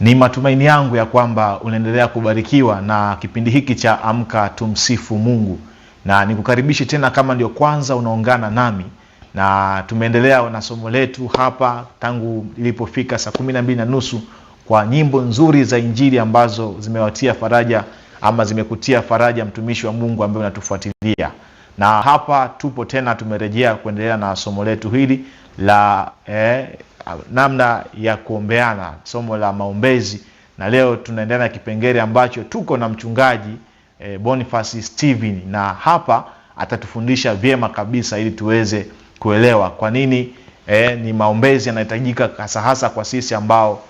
Ni matumaini yangu ya kwamba unaendelea kubarikiwa na kipindi hiki cha Amka Tumsifu Mungu. Na nikukaribishe tena kama ndio kwanza unaungana nami. Na tumeendelea na somo letu hapa tangu ilipofika saa 12:30 kwa nyimbo nzuri za Injili ambazo zimewatia faraja ama zimekutia faraja mtumishi wa Mungu ambaye unatufuatilia. Na hapa tupo tena, tumerejea kuendelea na somo letu hili la namna ya kuombeana, somo la maombezi. Na leo tunaendelea na kipengele ambacho tuko na mchungaji Boniface Steven, na hapa atatufundisha vyema kabisa ili tuweze kuelewa kwa nini ni maombezi yanahitajika hasa kwa sisi ambao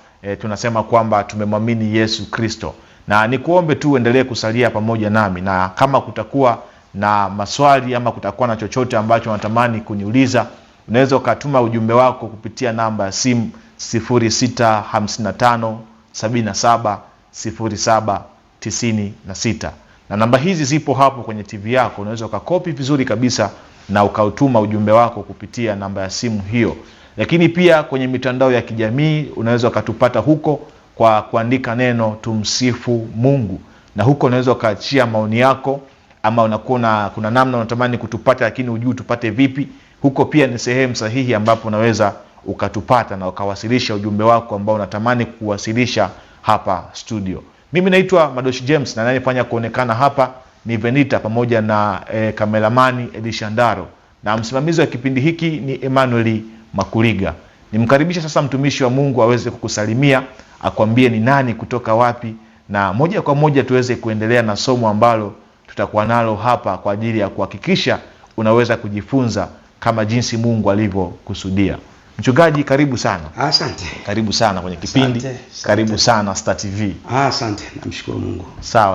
tunasema kwamba tumemwamini Yesu Kristo. Na nikuombe tu uendelee kusalia pamoja nami, na kama kutakuwa na maswali ama kutakuwa na chochote ambacho unatamani kuniuliza, unaweza ukatuma ujumbe wako kupitia namba ya simu 0655770796. Na namba hizi zipo hapo kwenye TV yako, unaweza ukakopi vizuri kabisa na ukautuma ujumbe wako kupitia namba ya simu hiyo. Lakini pia kwenye mitandao ya kijamii unaweza ukatupata huko kwa kuandika neno Tumsifu Mungu, na huko unaweza ukaachia maoni yako, ama unakuwa kuna namna unatamani kutupata lakini hujui tupate vipi. Huko pia ni sehemu sahihi ambapo unaweza ukatupata na ukawasilisha ujumbe wako ambao unatamani kuwasilisha hapa studio. Mimi naitwa Madoshi James, na anayefanya kuonekana hapa ni Venita pamoja na kameramani Elishandaro, na msimamizi wa kipindi hiki ni Emmanuel Makuliga. Nimkaribisha sasa mtumishi wa Mungu aweze kukusalimia, akwambie ni nani, kutoka wapi, na moja kwa moja tuweze kuendelea na somo ambalo tutakuwa nalo hapa kwa ajili ya kuhakikisha unaweza kujifunza kama jinsi Mungu alivyokusudia. Mchungaji, karibu sana. Asante. Karibu sana kwenye kipindi. Asante. Karibu sana Star TV. Asante, namshukuru Mungu.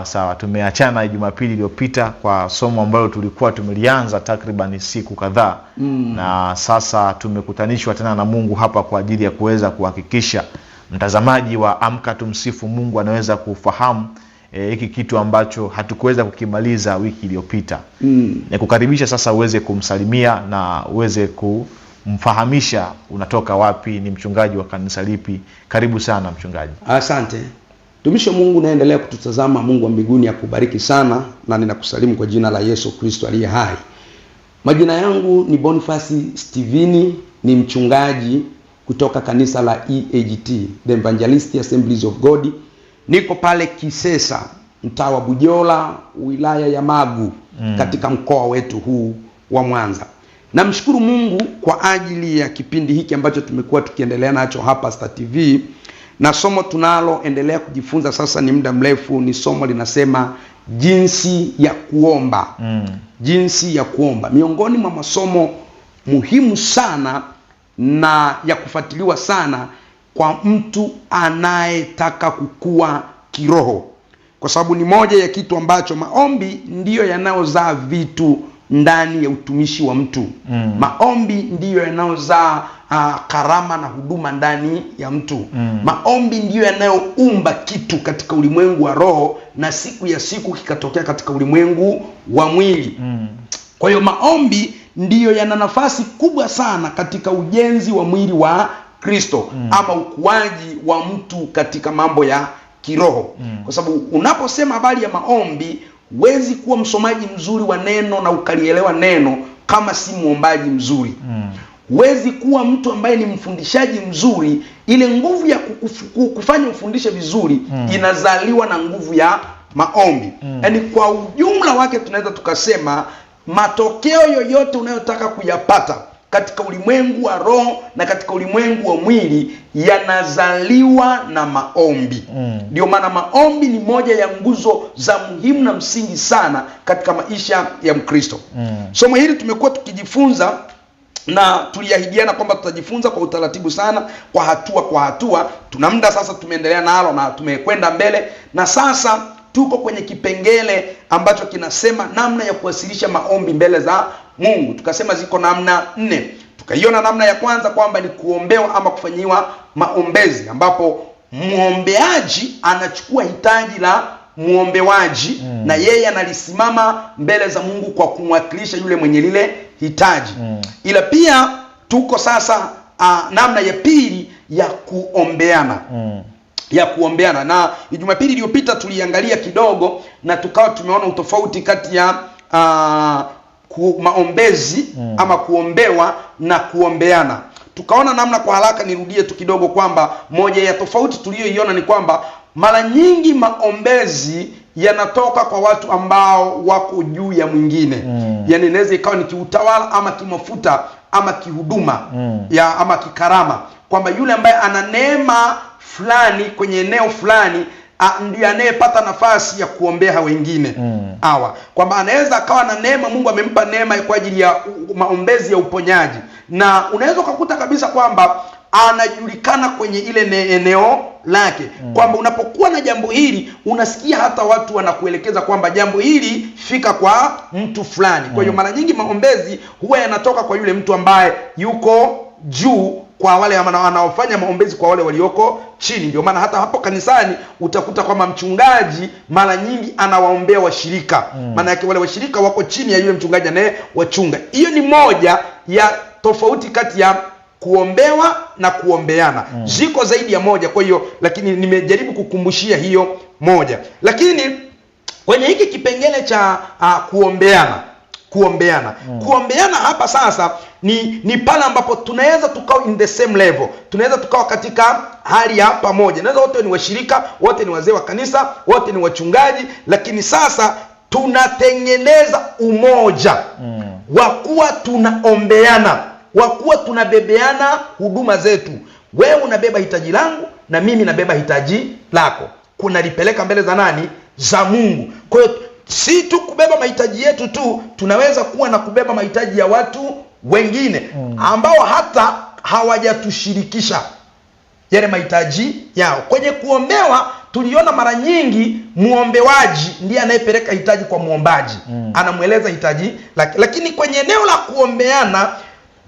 Sawa. Tumeachana Jumapili iliyopita kwa somo ambalo tulikuwa tumelianza takriban siku kadhaa. Na sasa tumekutanishwa tena na Mungu hapa kwa ajili ya kuweza kuhakikisha mtazamaji wa Amka Tumsifu Mungu anaweza kufahamu hiki kitu ambacho hatukuweza kukimaliza wiki iliyopita. Nikukaribisha sasa uweze kumsalimia na uweze kumfahamisha unatoka wapi, ni mchungaji wa kanisa lipi. Karibu sana mchungaji. Asante. Tumishi wa Mungu naendelea kututazama, Mungu wa mbinguni akubariki sana, na ninakusalimu kwa jina la Yesu Kristo aliye hai. Majina yangu ni Boniface Steven, ni mchungaji kutoka kanisa la EAGT, The Evangelist Assemblies of God. Niko pale Kisesa, mtaa wa Bujola, wilaya ya Magu, katika mkoa wetu huu wa Mwanza. Namshukuru Mungu kwa ajili ya kipindi hiki ambacho tumekuwa tukiendelea nacho hapa Star TV, na somo tunaloendelea kujifunza sasa ni muda mrefu, ni somo linasema jinsi ya kuomba. Jinsi ya kuomba, miongoni mwa masomo muhimu sana na ya kufuatiliwa sana kwa mtu anayetaka kukua kiroho, kwa sababu ni moja ya kitu ambacho maombi ndiyo yanayozaa vitu ndani ya utumishi wa mtu. Maombi ndiyo yanayozaa karama na huduma ndani ya mtu. Maombi ndiyo yanayoumba kitu katika ulimwengu wa roho, na siku ya siku kikatokea katika ulimwengu wa mwili. Kwa hiyo maombi ndiyo yana nafasi kubwa sana katika ujenzi wa mwili wa Kristo, ama ukuaji wa mtu katika mambo ya kiroho. Kwa sababu unaposema habari ya maombi, huwezi kuwa msomaji mzuri wa neno na ukalielewa neno kama si muombaji mzuri. Huwezi kuwa mtu ambaye ni mfundishaji mzuri. Ile nguvu ya kufanya ufundishe vizuri inazaliwa na nguvu ya maombi. Yaani kwa ujumla wake tunaweza tukasema matokeo yoyote unayotaka kuyapata katika ulimwengu wa roho na katika ulimwengu wa mwili yanazaliwa na maombi. Ndio maana maombi ni moja ya nguzo za muhimu na msingi sana katika maisha ya Mkristo. Somo hili tumekuwa tukijifunza, na tuliahidiana kwamba tutajifunza kwa utaratibu sana, kwa hatua kwa hatua. Tuna muda sasa tumeendelea nalo na tumekwenda mbele, na sasa tuko kwenye kipengele ambacho kinasema namna ya kuwasilisha maombi mbele za Mungu. Tukasema ziko namna 4. Tukaiona namna ya kwanza kwamba ni kuombewa ama kufanyiwa maombezi, ambapo muombeaji anachukua hitaji la muombewaji na yeye analisimama mbele za Mungu kwa kumwakilisha yule mwenye lile hitaji. Ila pia tuko sasa namna ya pili ya kuombeana. ya kuombeana. Na Jumapili iliyopita tuliangalia kidogo na tukawa tumeona utofauti kati ya maombezi ama kuombewa na kuombeana. Tukaona namna, kwa haraka nirudie tu kidogo, kwamba moja ya tofauti tuliyoiona ni kwamba mara nyingi maombezi yanatoka kwa watu ambao wako juu ya mwingine. Yani inaweza ikawa ni kiutawala ama kimafuta ama kihuduma ya ama kikarama, kwamba yule ambaye ana neema fulani kwenye eneo fulani ndiye anayepata nafasi ya kuombea wengine. Kwamba anaweza akawa na neema, Mungu amempa neema kwa ajili ya maombezi ya uponyaji, na unaweza kukuta kabisa kwamba anajulikana kwenye ile eneo lake, kwamba unapokuwa na jambo hili unasikia hata watu wanakuelekeza kwamba jambo hili fika kwa mtu fulani. Kwa hiyo mara nyingi maombezi huwa yanatoka kwa yule mtu ambaye yuko juu, kwa wale wanaofanya maombezi kwa wale walioko chini. Ndio maana hata hapo kanisani utakuta kwamba mchungaji mara nyingi anawaombea washirika. Maana yake wale washirika wako chini ya yule mchungaji anaye wachunga. Hiyo ni moja ya tofauti kati ya kuombewa na kuombeana. Ziko zaidi ya moja, kwa hiyo lakini nimejaribu kukumbushia hiyo moja. Lakini kwenye hiki kipengele cha kuombeana hapa sasa ni pale ambapo tunaweza tukao in the same level, tunaweza tukao katika hali ya pamoja. Naweza wote ni washirika, wote ni wazee wa kanisa, wote ni wachungaji, lakini sasa tunatengeneza umoja wa kuwa tunaombeana, wa kuwa tunabebeana huduma zetu. Wewe unabeba hitaji langu na mimi nabeba hitaji lako, kunalipeleka mbele za nani? Za Mungu. Kwa hiyo si tu kubeba mahitaji yetu tu, tunaweza kuwa na kubeba mahitaji ya watu wengine ambao hata hawajatushirikisha yale mahitaji yao. Kwenye kuombewa tuliona mara nyingi muombewaji ndiye anayepeleka hitaji kwa muombaji, anamweleza hitaji lake. Lakini kwenye eneo la kuombeana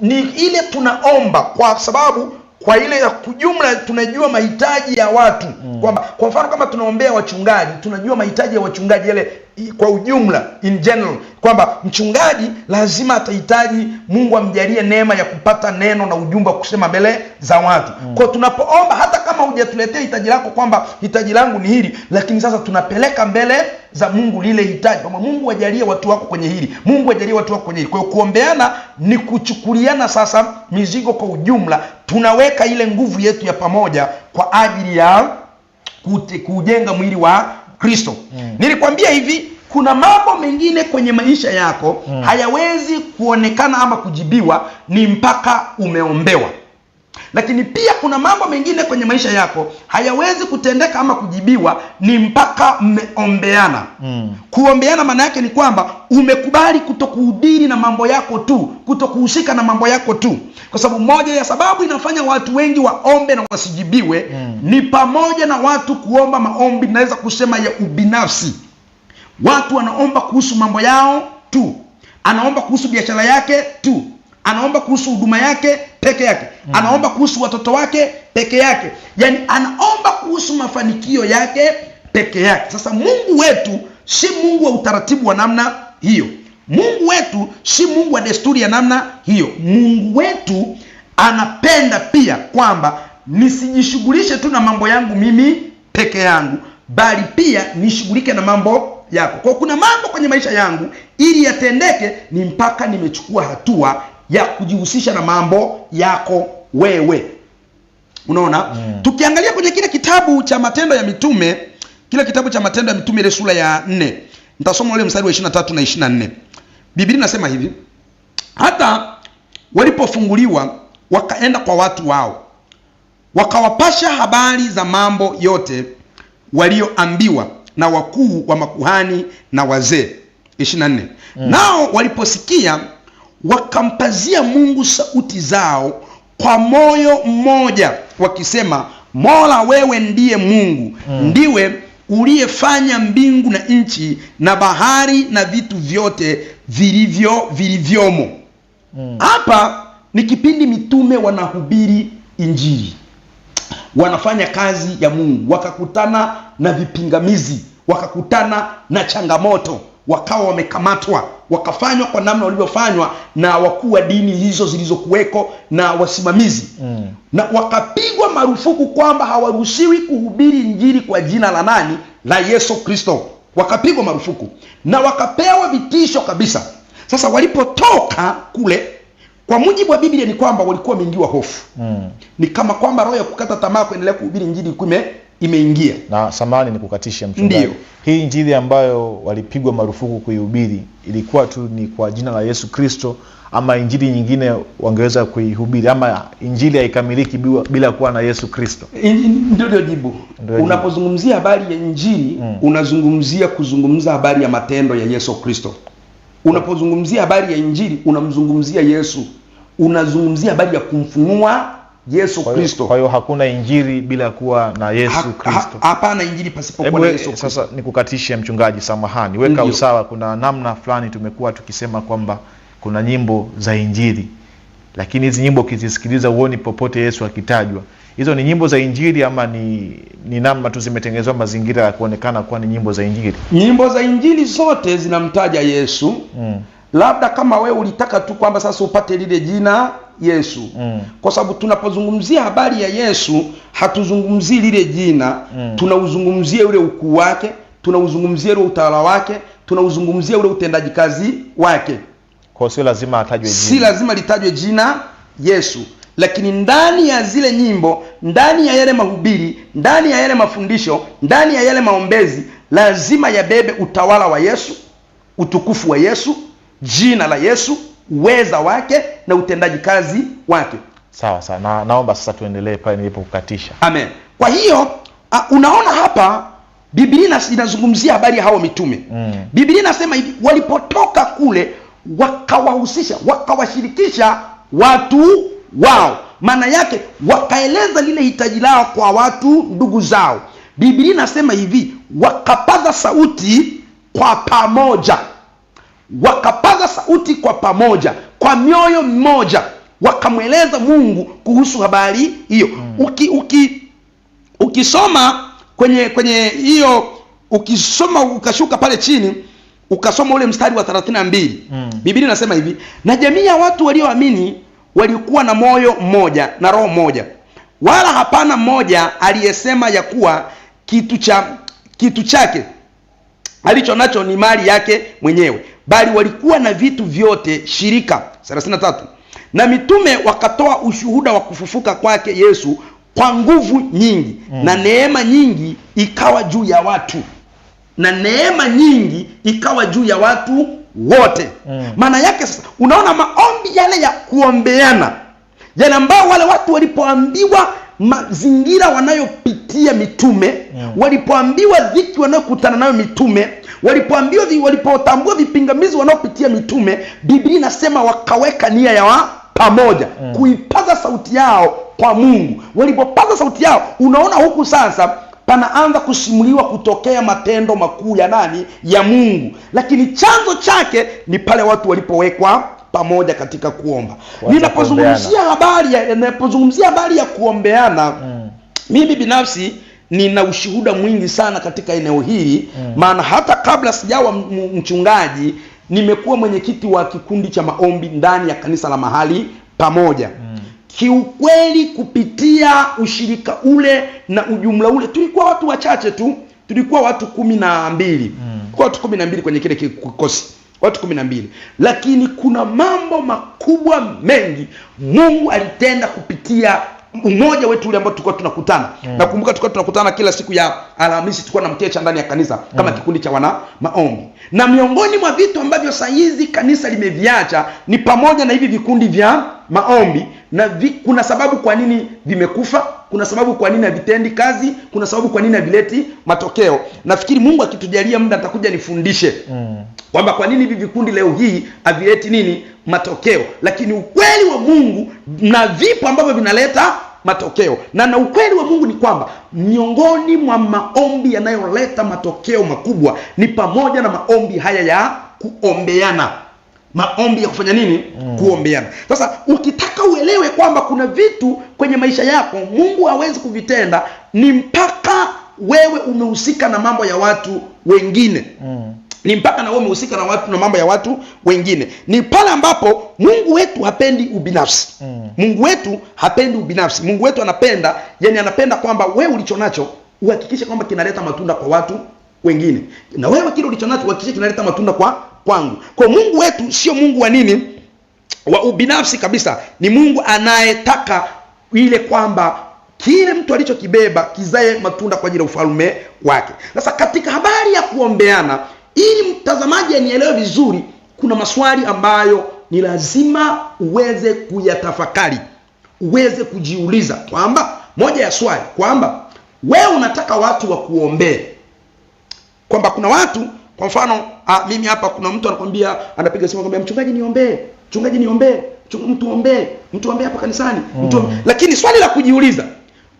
ni ile tunaomba kwa sababu kwa ile ya kujumla tunajua mahitaji ya watu. Kwamba kwa mfano kama tunaombea wachungaji, tunajua mahitaji ya wachungaji yale kwa ujumla, in general, kwamba mchungaji lazima atahitaji Mungu amjalie neema ya kupata neno na ujumbe wa kusema mbele za watu. Kwa tunapoomba, hata kama hujatuletea hitaji lako kwamba hitaji langu ni hili, lakini sasa tunapeleka mbele za Mungu lile hitaji, kwamba Mungu ajalie watu wako kwenye hili, Mungu ajalie watu wako kwenye hili. Kwa hiyo kuombeana ni kuchukuliana sasa mizigo kwa ujumla, tunaweka ile nguvu yetu ya pamoja kwa ajili ya kujenga mwili wa Kristo. Nilikwambia hivi, kuna mambo mengine kwenye maisha yako hayawezi kuonekana ama kujibiwa ni mpaka umeombewa. Lakini pia kuna mambo mengine kwenye maisha yako hayawezi kutendeka ama kujibiwa ni mpaka mmeombeana. Kuombeana maana yake ni kwamba umekubali kutokuhudiri na mambo yako tu, kutokuhusika na mambo yako tu. Kwa sababu moja ya sababu inafanya watu wengi waombe na wasijibiwe ni pamoja na watu kuomba maombi, naweza kusema ya ubinafsi. Watu wanaomba kuhusu mambo yao tu, anaomba kuhusu biashara yake tu, anaomba kuhusu huduma yake peke yake, anaomba kuhusu watoto wake peke yake, yani anaomba kuhusu mafanikio yake peke yake. Sasa Mungu wetu si Mungu wa utaratibu wa namna hiyo. Mungu wetu si Mungu wa desturi ya namna hiyo. Mungu wetu anapenda pia kwamba nisijishughulishe tu na mambo yangu mimi peke yangu, bali pia nishughulike na mambo yako. Kwa kuna mambo kwenye maisha yangu ili yatendeke ni mpaka nimechukua hatua ya kujihusisha na mambo yako wewe. Unaona? Tukiangalia kwenye kile kitabu cha Matendo ya Mitume, kile kitabu cha Matendo ya Mitume ile sura ya 4, nitasoma ule mstari wa 23 na 24. Biblia inasema hivi: hata walipofunguliwa wakaenda kwa watu wao, wakawapasha habari za mambo yote walioambiwa na wakuu wa makuhani na wazee. 24. Nao waliposikia wakampazia Mungu sauti zao kwa moyo mmoja, wakisema, Mola, wewe ndiye Mungu, ndiwe uliyefanya mbingu na nchi na bahari na vitu vyote vilivyomo. Hapa ni kipindi mitume wanahubiri injili, wanafanya kazi ya Mungu, wakakutana na vipingamizi, wakakutana na changamoto, wakawa wamekamatwa, wakafanywa kwa namna walivyofanywa na wakuu wa dini hizo zilizokuweko na wasimamizi. Na wakapigwa marufuku kwamba hawaruhusiwi kuhubiri injili kwa jina la nani? La Yesu Kristo. Wakapigwa marufuku na wakapewa vitisho kabisa. Sasa walipotoka kule, kwa mujibu wa Biblia ni kwamba walikuwa wameingiwa hofu. Ni kama kwamba roho ya kukata tamaa kuendelea kuhubiri injili imeingia. Na samahani nikukatishe mchungaji. Ndiyo. Hii injili ambayo walipigwa marufuku kuihubiri ilikuwa tu ni kwa jina la Yesu Kristo, ama injili nyingine wangeweza kuihubiri, ama injili haikamiliki bila kuwa na Yesu Kristo? Ndio jibu. Unapozungumzia habari ya injili, kuzungumza habari ya matendo ya Yesu Kristo. Unapozungumzia habari ya injili, unamzungumzia Yesu. Unazungumzia habari ya kumfunua Yesu Kristo. Kwa hiyo hakuna injili bila kuwa na Yesu Kristo. Hapana injili pasipokuwa na Yesu Kristo. Sasa nikukatishe mchungaji, samahani. Weka usawa. Kuna namna fulani tumekuwa tukisema kwamba kuna nyimbo za injili, lakini hizi nyimbo ukizisikiliza uone popote Yesu akitajwa. Hizo ni nyimbo za injili ama ni namna tu zimetengenezwa mazingira ya kuonekana kuwa ni nyimbo za injili? Nyimbo za injili zote zinamtaja Yesu. Labda kama wewe ulitaka tu kwamba sasa upate lile jina Yesu. Kwa sababu tunapozungumzia habari ya Yesu, hatuzungumzii lile jina, tunauzungumzia ule ukuu wake, tunauzungumzia ule utawala wake, tunauzungumzia ule utendaji kazi wake. Kwa sio lazima atajwe jina. Si lazima litajwe jina Yesu, lakini ndani ya zile nyimbo, ndani ya yale mahubiri, ndani ya yale mafundisho, ndani ya yale maombezi, lazima yabebe utawala wa Yesu, utukufu wa Yesu, jina la Yesu, uweza wake na utendaji kazi wake. Sawa. Naomba sasa tuendelee pale nilipokukatisha. Amen. Kwa hiyo unaona hapa Biblia inazungumzia habari ya hao mitume. Biblia inasema hivi, walipotoka kule wakawahusisha, wakawashirikisha watu wao. Maana yake wakaeleza lile hitaji lao kwa watu ndugu zao. Biblia inasema hivi, wakapaza sauti kwa pamoja. Wakapaza sauti kwa pamoja, kwa mioyo mmoja, wakamweleza Mungu kuhusu habari hiyo. Ukisoma kwenye hiyo, ukisoma ukashuka pale chini, ukasoma ule mstari wa 32. Biblia inasema hivi, na jamii ya watu walioamini walikuwa na moyo mmoja na roho moja, wala hapana mmoja aliyesema ya kuwa kitu chake alicho nacho ni mali yake mwenyewe, bali walikuwa na vitu vyote shirika. 33. Na mitume wakatoa ushuhuda wa kufufuka kwake Yesu kwa nguvu nyingi, na neema nyingi ikawa juu ya watu. Na neema nyingi ikawa juu ya watu wote. Maana yake sasa unaona maombi yale ya kuombeana, yale ambao wale watu walipoambiwa mazingira wanayopitia mitume, walipoambiwa dhiki wanayokutana nayo mitume, walipotambua vipingamizi wanaopitia mitume, Biblia inasema wakaweka nia ya pamoja kuipaza sauti yao kwa Mungu. Walipopaza sauti yao, unaona huku sasa panaanza kusimuliwa kutokea matendo makuu ya nani? Ya Mungu. Lakini chanzo chake ni pale watu walipowekwa pamoja katika kuomba. Ninapozungumzia habari ya kuombeana, mimi binafsi nina ushuhuda mwingi sana katika eneo hili. Maana hata kabla sijawa mchungaji, nimekuwa mwenyekiti wa kikundi cha maombi ndani ya kanisa la mahali pamoja. Kiukweli kupitia ushirika ule na ujumla ule, tulikuwa watu wachache tu, tulikuwa watu 12. Kwa watu 12 kwenye kile kikosi, watu 12. Lakini kuna mambo makubwa mengi Mungu alitenda kupitia umoja wetu ule ambao tulikuwa tunakutana. Nakumbuka tulikuwa tunakutana kila siku ya Alhamisi, tulikuwa na mkesha ndani ya kanisa kama kikundi cha wana maombi. Na miongoni mwa vitu ambavyo saizi kanisa limeviacha ni pamoja na hivi vikundi vya maombi. Na kuna sababu kwa nini vimekufa, kuna sababu kwa nini havitendi kazi, kuna sababu kwa nini havileti matokeo. Nafikiri Mungu akitujalia muda nitakuja nifundishe kwamba kwa nini hivi vikundi leo hii havileti nini matokeo. Lakini ukweli wa Mungu na vipo ambavyo vinaleta matokeo. Na ukweli wa Mungu ni kwamba miongoni mwa maombi yanayoleta matokeo makubwa ni pamoja na maombi haya ya kuombeana. Maombi ya kufanya nini? Kuombeana. Sasa ukitaka uelewe kwamba kuna vitu kwenye maisha yako Mungu hawezi kuvitenda, ni mpaka wewe umehusika na mambo ya watu wengine. ni mpaka na wewe umehusika na watu na mambo ya watu wengine. Ni pale ambapo Mungu wetu hapendi ubinafsi. Mungu wetu hapendi ubinafsi. Mungu wetu anapenda, yani anapenda kwamba wewe ulichonacho uhakikishe kwamba kinaleta matunda kwa watu wengine, na wewe kile ulichonacho uhakikishe kinaleta matunda kwangu. Kwa Mungu wetu sio Mungu wa nini, wa ubinafsi kabisa. Ni Mungu anayetaka ile kwamba kile mtu alichokibeba kizae matunda kwa ajili ya ufalme wake. Sasa katika habari ya kuombeana, ili mtazamaji anielewe vizuri, kuna maswali ambayo ni lazima uweze kuyatafakari, uweze kujiuliza kwamba, moja ya swali kwamba wewe unataka watu wa kuombea, kwamba kuna watu, kwa mfano mimi hapa kuna mtu anakuambia, anapiga simu anakuambia mchungaji niombee, mchungaji niombee, mtu ombee hapa kanisani, Lakini swali la kujiuliza,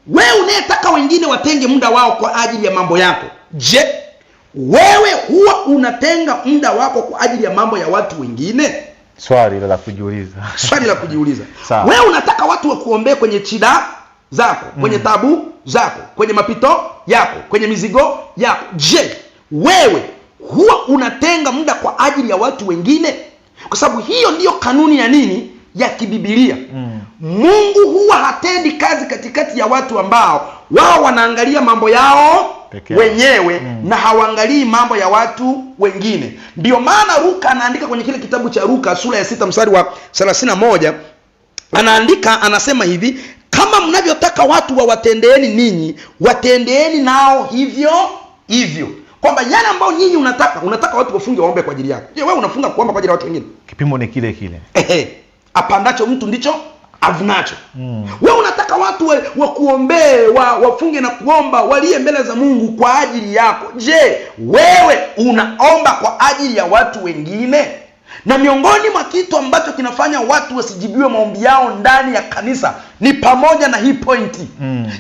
wewe unayetaka wengine watenge muda wao kwa ajili ya mambo yako, je, wewe huwa unatenga muda wako kwa ajili ya mambo ya watu wengine? Swali la kujiuliza. Swali la kujiuliza. Wewe unataka watu wa kuombea kwenye shida zako, kwenye tabu zako, kwenye mapito yako, kwenye mizigo yako. Je, wewe huwa unatenga muda kwa ajili ya watu wengine? Kwa sababu hiyo ndiyo kanuni ya nini? Ya kibibilia. Mungu huwa hatendi kazi katikati ya watu ambao wao wanaangalia mambo yao wenyewe na hawaangalii mambo ya watu wengine. Ndio maana Luka anaandika kwenye kile kitabu cha Luka sura ya 6 mstari wa 31, anaandika, anasema hivi, kama mnavyotaka watu wawatendeeni ninyi, watendeeni nao hivyo hivyo. Kwamba yale ambao nyinyi unataka watu wafunge waombe kwa ajili yako. Je, wewe unafunga kuomba kwa ajili ya watu wengine? Kipimo ni kile kile. Apandacho mtu ndicho avunacho. Wewe unataka watu wakuombee, wafunge na kuomba, walie mbele za Mungu kwa ajili yako. Je, wewe unaomba kwa ajili ya watu wengine? Na miongoni mwa kitu ambacho kinafanya watu wasijibiwe maombi yao ndani ya kanisa ni pamoja na hii pointi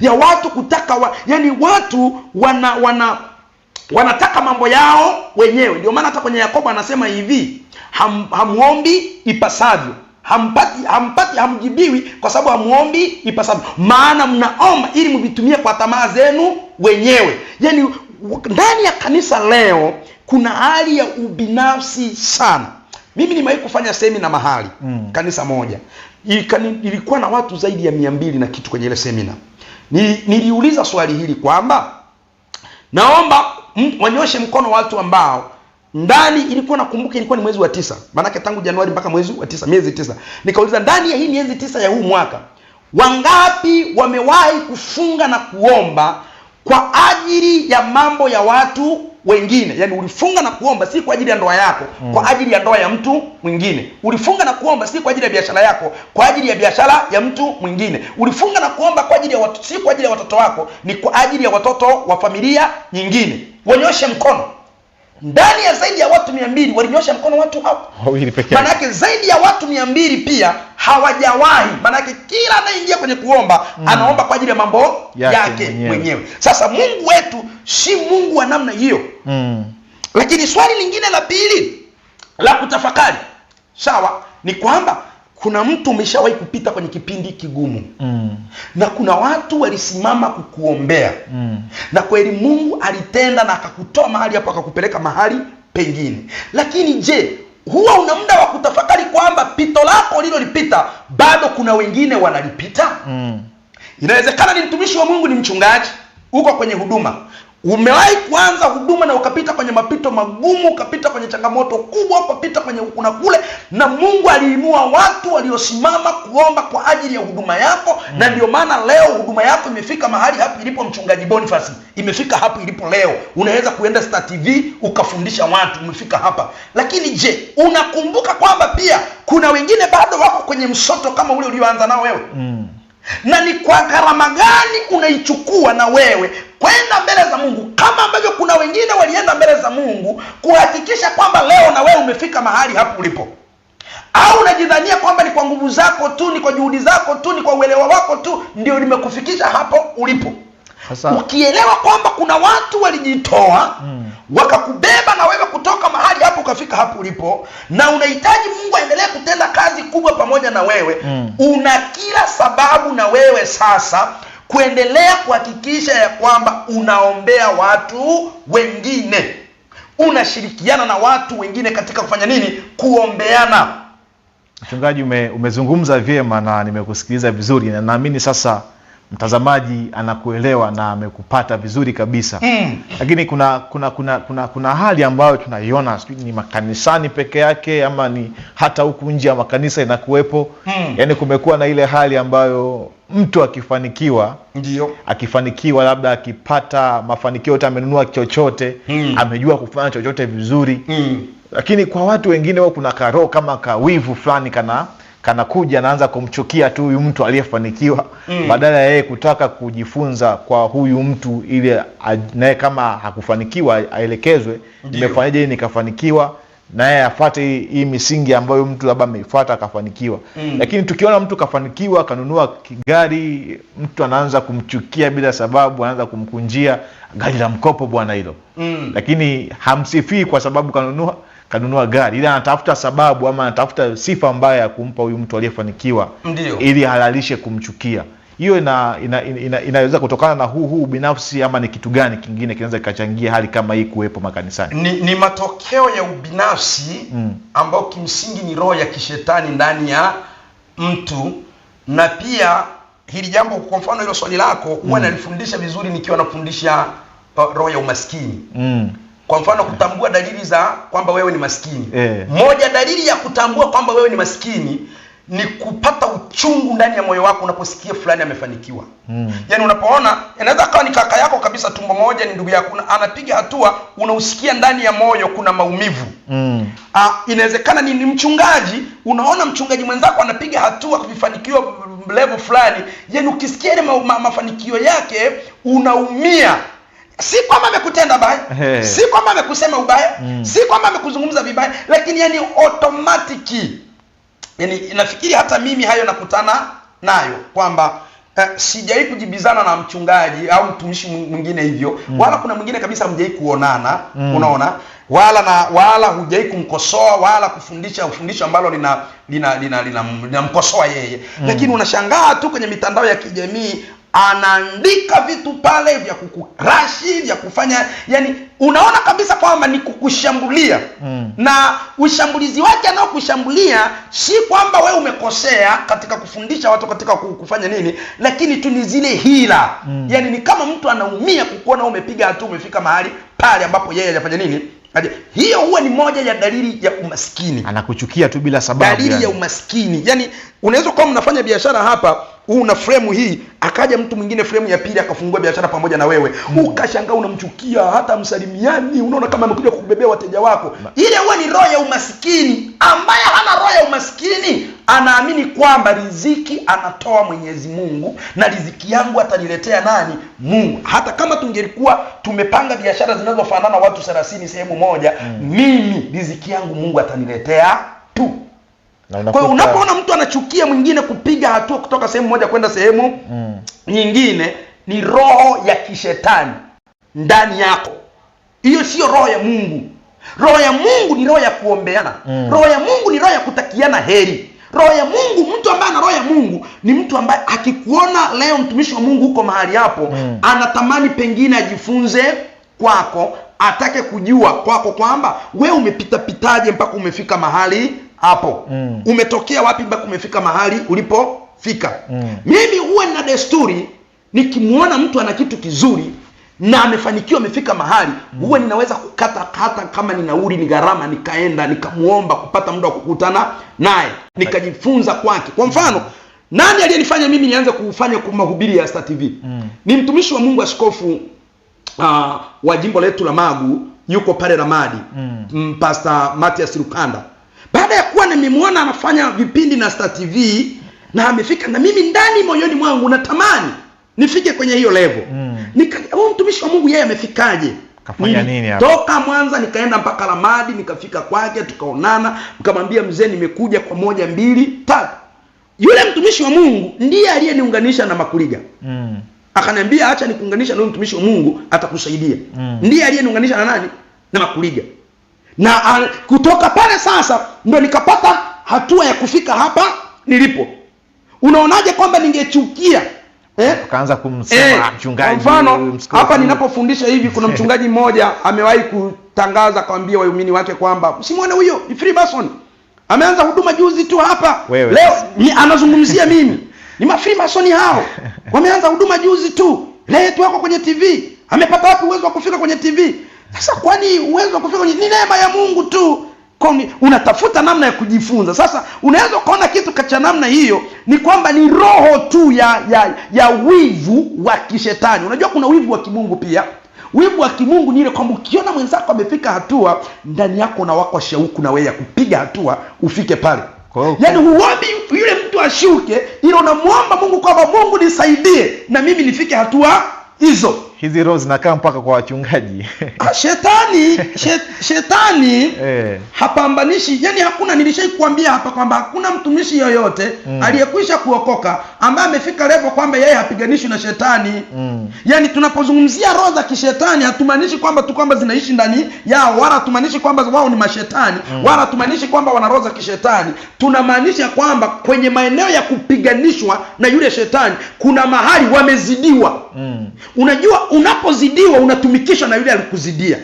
ya watu kutaka yani watu wanataka mambo yao wenyewe. Ndio maana hata kwenye Yakobo anasema hivi, hamuombi ipasavyo, hamjibiwi kwa sababu hamuombi ipasavyo, maana mnaomba ili mvitumie kwa tamaa zenu wenyewe. Yani ndani ya kanisa leo kuna hali ya ubinafsi sana. Mimi nimewahi kufanya semina mahali kanisa moja, ilikuwa na watu zaidi ya 200 na kitu kwenye ile semina. Niliuliza swali hili kwamba naomba wanyoshe mkono watu ambao ndani, ilikuwa nakumbuka ilikuwa ni mwezi wa 9, maana tangu Januari mpaka mwezi wa 9, miezi 9. Nikauliza, ndani ya hii miezi 9 ya huu mwaka, wangapi wamewahi kufunga na kuomba kwa ajili ya mambo ya watu wengine? Yani ulifunga na kuomba si kwa ajili ya ndoa yako, kwa ajili ya ndoa ya mtu mwingine. Ulifunga na kuomba si kwa ajili ya biashara yako, kwa ajili ya biashara ya mtu mwingine. Ulifunga na kuomba kwa ajili ya watu, si kwa ajili ya watoto wako, ni kwa ajili ya watoto wa familia nyingine. Wanyoshe mkono. Ndani ya zaidi ya watu 200 walinyosha mkono watu hao. Maana yake zaidi ya watu 200 pia hawajawahi. Maana yake kila anaingia kwenye kuomba anaomba kwa ajili ya mambo yake mwenyewe. Sasa Mungu wetu si Mungu wa namna hiyo. Lakini swali lingine la pili la kutafakari, sawa, ni kwamba kuna mtu umeshawahi kupita kwenye kipindi kigumu na kuna watu walisimama kukuombea na kweli Mungu alitenda na akakutoa mahali hapo akakupeleka mahali pengine. Lakini je, huwa una muda wa kutafakari kwamba pito lako lilolipita bado kuna wengine wanalipita? Inawezekana ni mtumishi wa Mungu, ni mchungaji, uko kwenye huduma, umewahi kuanza huduma na ukapita kwenye mapito magumu, ukapita kwenye changamoto kubwa, ukapita kwenye kuna kule, na Mungu aliinua watu waliosimama kuomba kwa ajili ya huduma yako. Na ndio maana leo huduma yako imefika mahali hapo ilipo. Mchungaji Boniface, imefika hapo ilipo leo. Unaweza kuenda Star TV ukafundisha watu, umefika hapa. Lakini je, unakumbuka kwamba pia kuna wengine bado wako kwenye msoto kama ule ulioanza nao wewe? Na ni kwa gharama gani unaichukua na wewe kwenda mbele za Mungu, kama ambavyo kuna wengine walienda mbele za Mungu kuhakikisha kwamba leo na wewe umefika mahali hapo ulipo? Au unajidhania kwamba ni kwa nguvu zako tu, ni kwa juhudi zako tu, ni kwa uelewa wako tu ndio limekufikisha hapo ulipo? Sasa ukielewa kwamba kuna watu walijitoa wakakubeba na wewe kutoka mahali hapo ukafika hapo ulipo, na unahitaji Mungu aendelee kutenda kazi kubwa pamoja na wewe, una kila sababu na wewe sasa kuendelea kuhakikisha ya kwamba unaombea watu wengine. unashirikiana na watu wengine katika kufanya nini? Kuombeana. Mchungaji, umezungumza vyema na nimekusikiliza vizuri, na naamini sasa mtazamaji anakuelewa na amekupata vizuri kabisa. Lakini kuna hali ambayo tunaiona, ni makanisani peke yake ama ni hata huku nje ya makanisa inakuwepo. Yaani kumekuwa na ile hali ambayo mtu akifanikiwa labda akipata mafanikio yote, amenunua chochote, amejua kufanya chochote vizuri, lakini kwa watu wengine wao kuna karoho kama kawivu fulani kana kuja anaanza kumchukia tu huyu mtu aliyefanikiwa, badala ya yeye kutaka kujifunza kwa huyu mtu ili naye kama hakufanikiwa aelekezwe nimefanyaje nikafanikiwa, naye afuate hii misingi ambayo mtu labda ameifuata akafanikiwa. Lakini tukiona mtu kafanikiwa, kanunua gari, mtu anaanza kumchukia bila sababu, anaanza kumkunjia gari la mkopo bwana hilo. Lakini hamsifii kwa sababu kanunua gari, ila anatafuta sababu ama anatafuta sifa mbaya ya kumpa huyu mtu aliyefanikiwa ili halalishe kumchukia. Hiyo inaweza kutokana na huu binafsi, ama ni kitu gani kingine kinaweza kikachangia hali kama hii kuwepo makanisani? Ni matokeo ya ubinafsi ambao kimsingi ni roho ya kishetani ndani ya mtu. Na pia hili jambo, kwa mfano hilo swali lako, huwa nalifundisha vizuri nikiwa nafundisha roho ya umaskini. Kwa mfano kutambua dalili za kwamba wewe ni maskini. Moja dalili ya kutambua kwamba wewe ni maskini ni kupata uchungu ndani ya moyo wako unaposikia fulani amefanikiwa. Yaani unapoona, inaweza kawa ni kaka yako kabisa, tumbo moja, ni ndugu yako, anapiga hatua, unausikia ndani ya moyo kuna maumivu. Inawezekana ni mchungaji, unaona mchungaji mwenzako anapiga hatua kufanikiwa level fulani, yaani ukisikia ile mafanikio yake unaumia. Si kwamba amekutenda baya, si kwamba amekusema ubaya, si kwamba amekuzungumza vibaya, lakini yani automatic. Yani nafikiri hata mimi hayo nakutana nayo kwamba sijai kujibizana na mchungaji au mtumishi mwingine hivyo, wala kuna mwingine kabisa mjai kuonana, unaona, wala hujai kumkosoa wala kufundisha ufundisho ambalo linamkosoa yeye. Lakini unashangaa tu kwenye mitandao ya kijamii anaandika vitu pale vya kukurashi, vya kufanya, yani unaona kabisa kwamba ni kukushambulia. Na ushambulizi wake anaokushambulia si kwamba wewe umekosea katika kufundisha watu katika kufanya nini, lakini tu ni zile hila. Yani ni kama mtu anaumia kukuona umepiga hatua, umefika mahali pale ambapo yeye hajafanya nini. Hiyo huwa ni moja ya dalili ya umaskini. Anakuchukia tu bila sababu. Dalili ya umaskini. Yani unaweza kuwa mnafanya biashara hapa, una frame hii, akaja mtu mwingine frame ya pili akafungua biashara pamoja na wewe, ukashangaa unamchukia, hata msalimiani, unaona kama amekuja kukubebea wateja wako. Ile huwa ni roho ya umaskini. Ambaye hana roho ya umaskini anaamini kwamba riziki anatoa Mwenyezi Mungu, na riziki yangu ataniletea nani? Mungu. Hata kama tungelikuwa tumepanga biashara zinazofanana watu 30 sehemu moja, mimi riziki yangu Mungu ataniletea tu. Kwa hiyo unapoona mtu anachukia mwingine kupiga hatua kutoka sehemu moja kwenda sehemu nyingine, ni roho ya kishetani ndani yako. Hiyo sio roho ya Mungu. Roho ya Mungu ni roho ya kuombeana. Roho ya Mungu ni roho ya kutakiana heri. Roho ya Mungu, mtu ambaye ana roho ya Mungu ni mtu ambaye akikuona leo mtumishi wa Mungu huko mahali hapo, anatamani pengine ajifunze kwako, atake kujua kwako kwamba wewe umepita pitaje mpaka umefika mahali hapo. Umetokea wapi mpaka umefika mahali ulipofika. Mimi huwa nina desturi, nikimuona mtu ana kitu kizuri na amefanikiwa, amefika mahali, huwa ninaweza kukata hata kama ni nauli, ni gharama, nikaenda nikamuomba kupata muda wa kukutana naye, nikajifunza kwake. Kwa mfano, nani aliyenifanya mimi nianze kufanya mahubiri ya Star TV? Ni mtumishi wa Mungu, askofu wa jimbo letu la Magu, yuko pale Ramadi, Pastor Mathias Rukanda. Baada ya kuwa nimemwona anafanya vipindi na Star TV na amefika, na mimi ndani moyoni mwangu natamani nifike kwenye hiyo level. Mtumishi wa Mungu yeye amefikaje? Kafanya nini hapa? Toka Mwanza nikaenda mpaka Ramadi, nikafika kwake, tukaonana, nikamwambia mzee, nimekuja kwa 1 2 3. Yule mtumishi wa Mungu ndiye aliyeniunganisha na Makuliga. Akaniambia acha nikuunganisha na mtumishi wa Mungu, atakusaidia. Ndiye aliyeniunganisha na nani? Na Makuliga. Na kutoka pale sasa ndo nikapata hatua ya kufika hapa nilipo. Unaonaje kwamba ningechukia Kaanza kumsema mchungaji. Mfano hapa ninapofundisha hivi, kuna mchungaji mmoja amewahi kutangaza kwambia waumini wake kwamba usimwone huyo ni Freemason. Ameanza huduma juzi tu hapa. Leo anazungumzia mimi. Ni Freemason hao. Wameanza huduma juzi tu. Leo tu wako kwenye TV. Amepata wapi uwezo wa kufika kwenye TV? Sasa kwani uwezo wa kufika kwenye, ni neema ya Mungu tu. Unatafuta namna ya kujifunza. Sasa unaweza ukaona kitu cha namna hiyo ni kwamba ni roho tu ya wivu wa kishetani. Unajua kuna wivu wa kimungu pia. Wivu wa kimungu ni ile kwamba ukiona mwenzako amefika hatua, ndani yako na wako shauku na wewe ya kupiga hatua ufike pale. Yaani huombi yule mtu ashuke, ila unamuomba Mungu kwamba Mungu nisaidie na mimi nifike hatua hizo. Hizi roho zinakaa mpaka kwa wachungaji. Shetani hapambanishi. Yani hakuna, nilishaikuambia hapa kwamba hakuna mtumishi yoyote aliyekwisha kuokoka ambaye amefika level kwamba yeye hapiganishi na shetani. Yani tunapozungumzia roho za kishetani hatumaanishi kwamba tu kwamba zinaishi ndani yao, wala hatumaanishi kwamba wao ni mashetani, wala hatumaanishi kwamba wana roho za kishetani. Tunamaanisha kwamba kwenye maeneo ya kupiganishwa na yule shetani kuna mahali wamezidiwa. Unajua unapozidiwa unatumikishwa na yule alikuzidia.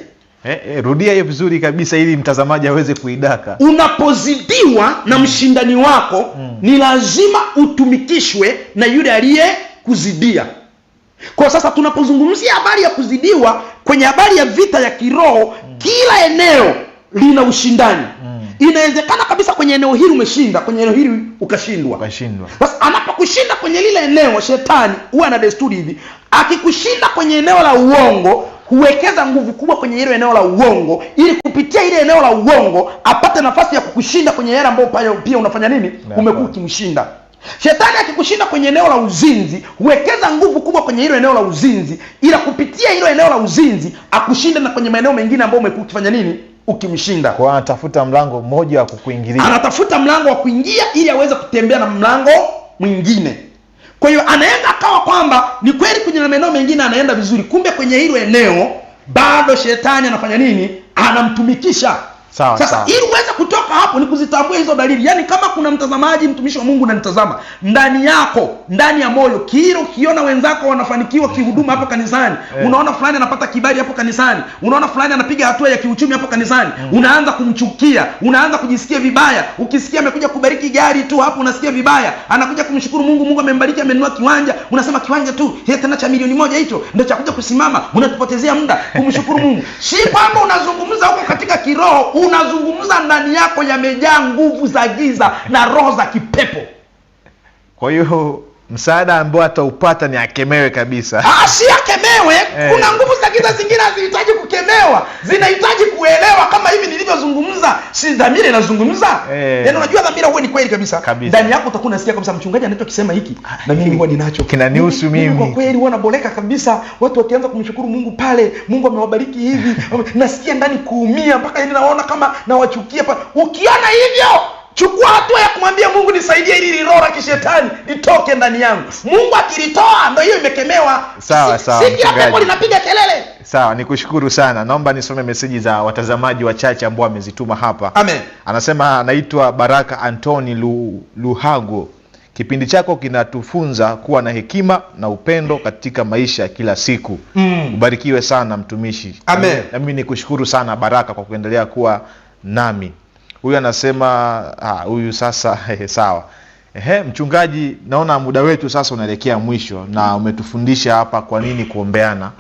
Rudia hiyo vizuri kabisa ili mtazamaji aweze kuidaka. Unapozidiwa na mshindani wako ni lazima utumikishwe na yule aliyekuzidia. Kwa sasa tunapozungumzia habari ya kuzidiwa kwenye habari ya vita ya kiroho, kila eneo lina ushindani. Inawezekana kabisa kwenye eneo hili umeshinda, kwenye eneo hili ukashindwa. Basi anapokushinda kwenye lile eneo, shetani huwa na desturi hivi, akikushinda kwenye eneo la uongo, huwekeza nguvu kubwa kwenye hilo eneo la uongo ili kupitia ile eneo la uongo apate nafasi ya kukushinda kwenye yale ambayo pia unafanya nini? Umekuwa ukimshinda. Shetani akikushinda kwenye eneo la uzinzi, huwekeza nguvu kubwa kwenye hilo eneo la uzinzi ila kupitia hilo eneo la uzinzi akushinde na kwenye maeneo mengine ambayo umekuwa ukifanya nini? Ukimshinda. Kwa anatafuta mlango mmoja wa kukuingilia. Anatafuta mlango wa kuingia ili aweze kutembea na mlango mwingine. Kwa hiyo anaenda akawa kwamba ni kweli kwenye maeneo mengine anaenda vizuri, kumbe kwenye hilo eneo bado shetani anafanya nini? Anamtumikisha. Sasa ili uweze kutoka hapo ni kuzitambua hizo dalili. Yaani kama kuna mtazamaji, mtumishi wa Mungu unanitazama, ndani yako, ndani ya moyo, kile ukiona wenzako wanafanikiwa kihuduma hapo kanisani, unaona fulani anapata kibali hapo kanisani, unaona fulani anapiga hatua ya kiuchumi hapo kanisani, unaanza kumchukia, unaanza kujisikia vibaya. Ukisikia amekuja kubariki gari tu hapo unasikia vibaya. Anakuja kumshukuru Mungu, Mungu amembariki, amenunua kiwanja, unasema kiwanja tu, tena cha milioni 1 hicho ndio cha kuja kusimama, unatupotezea muda kumshukuru Mungu. Si kwamba unazungumza huko katika kiroho, unazungumza ndani yako yamejaa nguvu za giza na roho za kipepo. Kwa hiyo msaada ambao ataupata ni akemewe kabisa. Si akemewe. Kuna nguvu za giza zingine hazihitaji kukemewa, zinahitaji kuelewa. Kama hivi nilivyozungumza, si dhamira inazungumza. Yaani unajua dhamira huwa ni kweli kabisa. Ndani yako utakuwa unasikia kabisa mchungaji anachokisema hiki na mimi huwa ninacho. Kinanihusu mimi. Kwa kweli huwa naboleka kabisa. Watu wakianza kumshukuru Mungu pale, Mungu amewabariki hivi, nasikia ndani kuumia mpaka yani naona kama nawachukia pale. Ukiona hivyo, chukua hatua ya kumwambia Mungu nisaidie ili roho la kishetani litoke ndani yangu. Mungu akilitoa ndio hiyo imekemewa. Sawa. Si kila pepo linapiga kelele. Sawa, nikushukuru sana. Naomba nisome meseji za watazamaji wachache ambao wamezituma hapa. Amen. Anasema anaitwa Baraka Antoni Luhago. Kipindi chako kinatufunza kuwa na hekima na upendo katika maisha ya kila siku. Ubarikiwe sana mtumishi. Amen. Na mimi nikushukuru sana Baraka kwa kuendelea kuwa nami. Huyu anasema huyu sasa sawa. Mchungaji, naona muda wetu sasa unaelekea mwisho na umetufundisha hapa kwa nini kuombeana.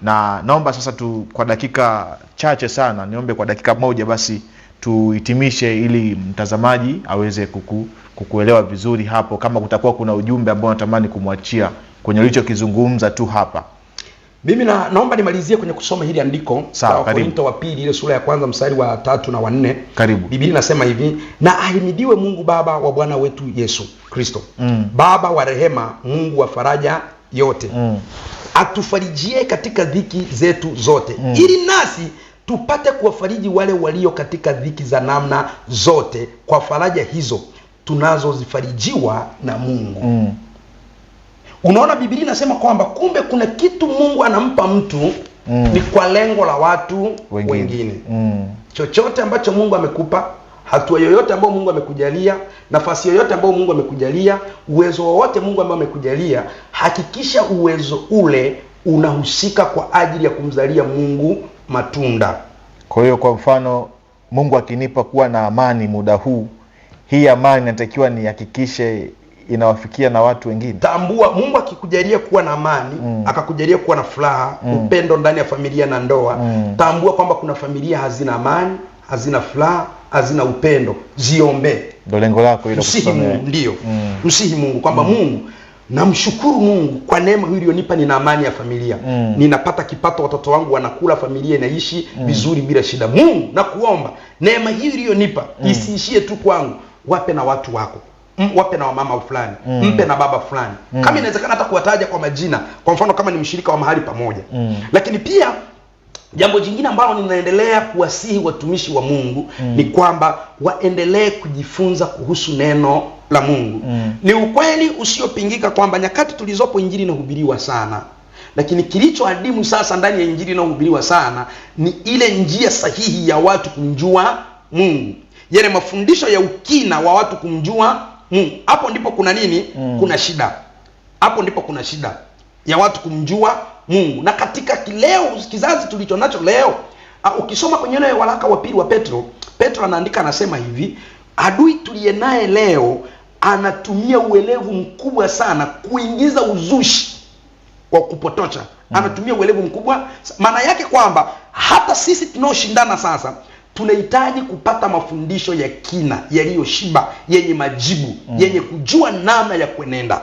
Na naomba sasa kwa dakika chache sana, niombe kwa dakika moja basi tuhitimishe ili mtazamaji aweze kukuelewa vizuri hapo, kama kutakuwa kuna ujumbe ambao natamani kumwachia kwenye ulichokizungumza tu hapa. Mimi naomba nimalizie kwenye kusoma hili andiko la Wakorintho wa pili ile sura ya 1 mstari wa 3 na wa 4. Karibu. Biblia inasema hivi, na ahimidiwe Mungu Baba wa Bwana wetu Yesu Kristo. Baba wa rehema, Mungu wa faraja yote. Atufarijie katika dhiki zetu zote. Ili nasi tupate kuwafariji wale walio katika dhiki za namna zote kwa faraja hizo tunazozifarijiwa na Mungu. Unaona Biblia inasema kwamba kumbe kuna kitu Mungu anampa mtu ni kwa lengo la watu wengine. Chochote ambacho Mungu amekupa hatua yoyote ambayo Mungu amekujalia, nafasi yoyote ambayo Mungu amekujalia, uwezo wowote Mungu ambaye amekujalia, hakikisha uwezo ule unahusika kwa ajili ya kumzalia Mungu matunda. Kwa hiyo kwa mfano, Mungu akinipa kuwa na amani muda huu, hii amani natakiwa nihakikishe inawafikia na watu wengine. Tambua, Mungu akikujalia kuwa na amani, akakujalia kuwa na furaha, upendo ndani ya familia na ndoa, tambua kwamba kuna familia hazina amani, hazina furaha, hazina upendo. Ziombe. Ndio lengo lako hilo. Msihi Mungu, ndio. Msihi Mungu kwamba Mungu, namshukuru Mungu kwa neema hii iliyonipa, nina amani ya familia. Ninapata kipato, watoto wangu wanakula, familia inaishi vizuri bila shida. Mungu, nakuomba neema hii iliyonipa isiishie tu kwangu, wape na watu wako. Wape na wamama fulani, mpe na baba fulani. Kama inawezekana hata kuwataja kwa majina, kwa mfano kama ni mshirika wa mahali pamoja. Lakini pia jambo jingine ambalo ninaendelea kuwasihi watumishi wa Mungu ni kwamba waendelee kujifunza kuhusu neno la Mungu. Ni ukweli usiopingika kwamba nyakati tulizopo injili inahubiriwa sana, lakini kilicho adimu sasa ndani ya injili inahubiriwa sana ni ile njia sahihi ya watu kumjua Mungu, yale mafundisho ya ukina wa watu kumjua Mungu. Hapo ndipo kuna nini? Kuna shida. Hapo ndipo kuna shida ya watu kumjua Mungu. Na katika kizazi tulicho nacho leo, ukisoma kwenye ile waraka wa pili wa Petro anaandika, anasema hivi: adui tuliye naye leo anatumia uelevu mkubwa sana kuingiza uzushi wa kupotosha. Anatumia uelevu mkubwa, maana yake kwamba hata sisi tunaoshindana sasa tunahitaji kupata mafundisho ya kina, yaliyoshiba, yenye majibu, yenye kujua namna ya kuenenda.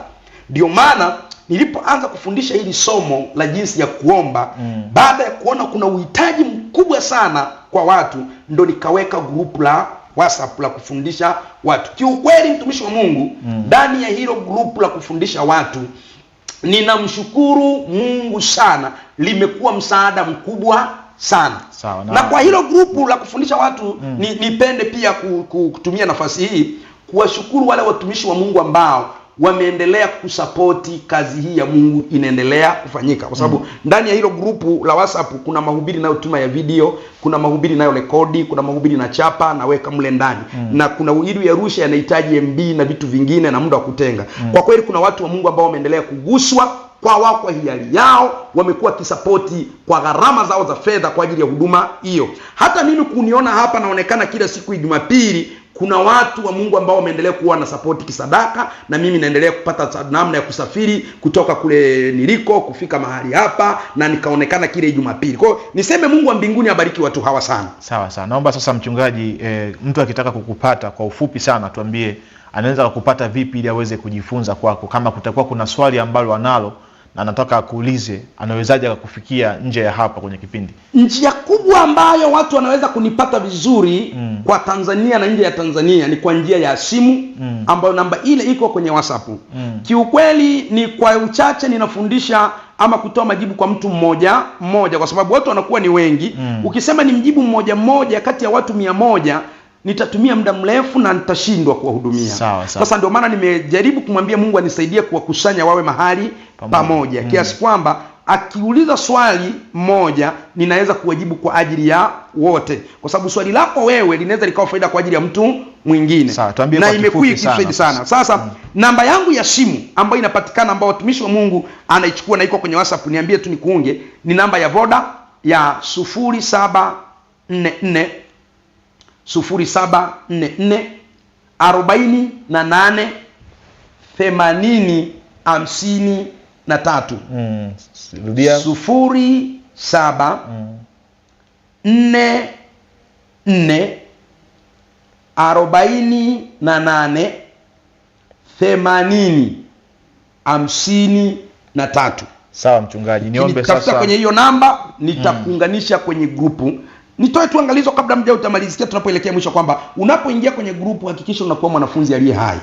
Ndio maana nilipoanza kufundisha hili somo la jinsi ya kuomba, baada ya kuona kuna uhitaji mkubwa sana kwa watu, ndo nikaweka grupu la WhatsApp la kufundisha watu. Kiukweli mtumishi wa Mungu, ndani ya hilo grupu la kufundisha watu, ninamshukuru Mungu sana, limekuwa msaada mkubwa sana. Sawa, na kwa hilo grupu la kufundisha watu nipende pia kutumia nafasi hii kuwashukuru wale watumishi wa Mungu ambao wameendelea kusapoti kazi hii ya Mungu inaendelea kufanyika, kwa sababu ndani ya hilo grupu la WhatsApp kuna mahubiri nayotuma ya video, kuna mahubiri nayo rekodi, kuna mahubiri na chapa naweka mle ndani, na kuna ili ya rusha yanahitaji MB na vitu vingine na muda wa kutenga. Kwa kweli kuna watu wa Mungu ambao wameendelea kuguswa kwa hiari yao, wamekuwa kisapoti kwa gharama zao za fedha kwa ajili ya huduma hiyo. Hata mimi kuniona hapa naonekana kila siku ya Jumapili, kuna watu wa Mungu ambao wameendelea kuwa na support kisadaka, na mimi naendelea kupata namna ya kusafiri kutoka kule niliko kufika mahali hapa, na nikaonekana kile Jumapili. Kwa hiyo niseme Mungu wa mbinguni abariki watu hawa sana. Sawa sawa. Naomba sasa mchungaji, mtu akitaka kukupata kwa ufupi sana, tuambie anaweza kukupata vipi ili aweze kujifunza kwako. Kama kutakuwa kuna swali ambalo analo na anataka akuulize, anawezaje kukufikia nje ya hapa kwenye kipindi? Njia kubwa ambayo watu wanaweza kunipata vizuri kwa Tanzania na nje ya Tanzania ni kwa njia ya simu, ambayo namba ile iko kwenye WhatsApp. Kiukweli ni kwa uchache ninafundisha ama kutoa majibu kwa mtu mmoja mmoja, kwa sababu watu wanakuwa ni wengi. Ukisema ni mjibu mmoja mmoja kati ya watu 100, nitatumia muda mrefu na nitashindwa kuwahudumia. Sasa ndio maana nimejaribu kumwambia Mungu anisaidie kuwakusanya wawe mahali pamoja, kiasi kwamba akiuliza swali moja ninaweza kuwajibu kwa ajili ya wote, kwa sababu swali lako wewe linaweza likawa faida kwa ajili ya mtu mwingine. Na imekuwa ikifidi sana. Sasa namba yangu ya simu ambayo inapatikana, ambayo watumishi wa Mungu anaichukua na iko kwenye WhatsApp, niambie tu nikuunge, ni namba ya Voda ya 0744 0744 48 80 53. Rudia. 0744 48 80 53. Sawa mchungaji, niombe sasa kwenye hiyo namba nitakuunganisha kwenye grupu. Nitoe tu angalizo kabla mja utamalizikia tunapoelekea mwisho, kwamba unapoingia kwenye grupu hakikisha unakuwa mwanafunzi aliye hai.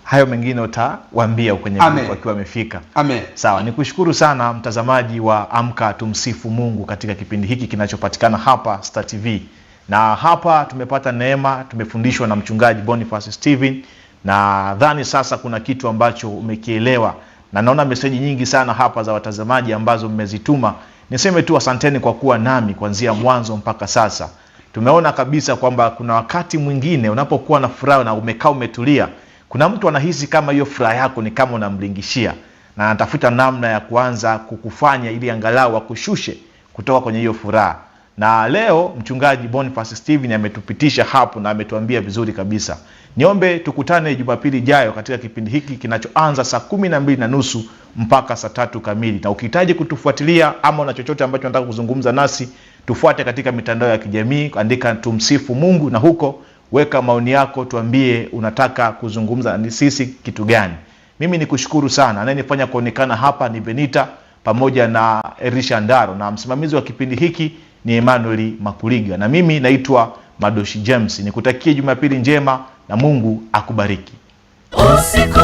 Hayo mengine utawaambia kwenye grupu akiwa amefika. Amen. Sawa, nikushukuru sana mtazamaji wa Amka Tumsifu Mungu katika kipindi hiki kinachopatikana hapa Star TV. Na hapa tumepata neema, tumefundishwa na mchungaji Boniface Steven, na dhani sasa kuna kitu ambacho umekielewa, na naona meseji nyingi sana hapa za watazamaji ambazo mmezituma. Niseme tu asanteni kwa kuwa nami kuanzia mwanzo mpaka sasa. tumeona kabisa kwamba kuna wakati mwingine unapokuwa na furaha na umekaa umetulia, kuna mtu anahisi kama hiyo furaha yako ni kama unamlingishia, na anatafuta namna ya kuanza kukufanya ili angalau akushushe kutoka kwenye hiyo furaha. Na leo mchungaji Boniface Steven ametupitisha hapo na ametuambia vizuri kabisa. Niombe tukutane Jumapili ijayo katika kipindi hiki kinachoanza saa 12:30 mpaka saa 3 kamili. Na ukihitaji kutufuatilia ama una chochote ambacho unataka kuzungumza nasi, tufuate katika mitandao ya kijamii, andika Tumsifu Mungu, na huko weka maoni yako, tuambie unataka kuzungumza na sisi kitu gani. Mimi nikushukuru sana. Anayenifanya kuonekana hapa ni Benita pamoja na Elisha Ndaro, na msimamizi wa kipindi hiki ni Emmanuel Makuliga, na mimi naitwa Madoshi James. Nikutakie Jumapili njema na Mungu akubariki. Usiku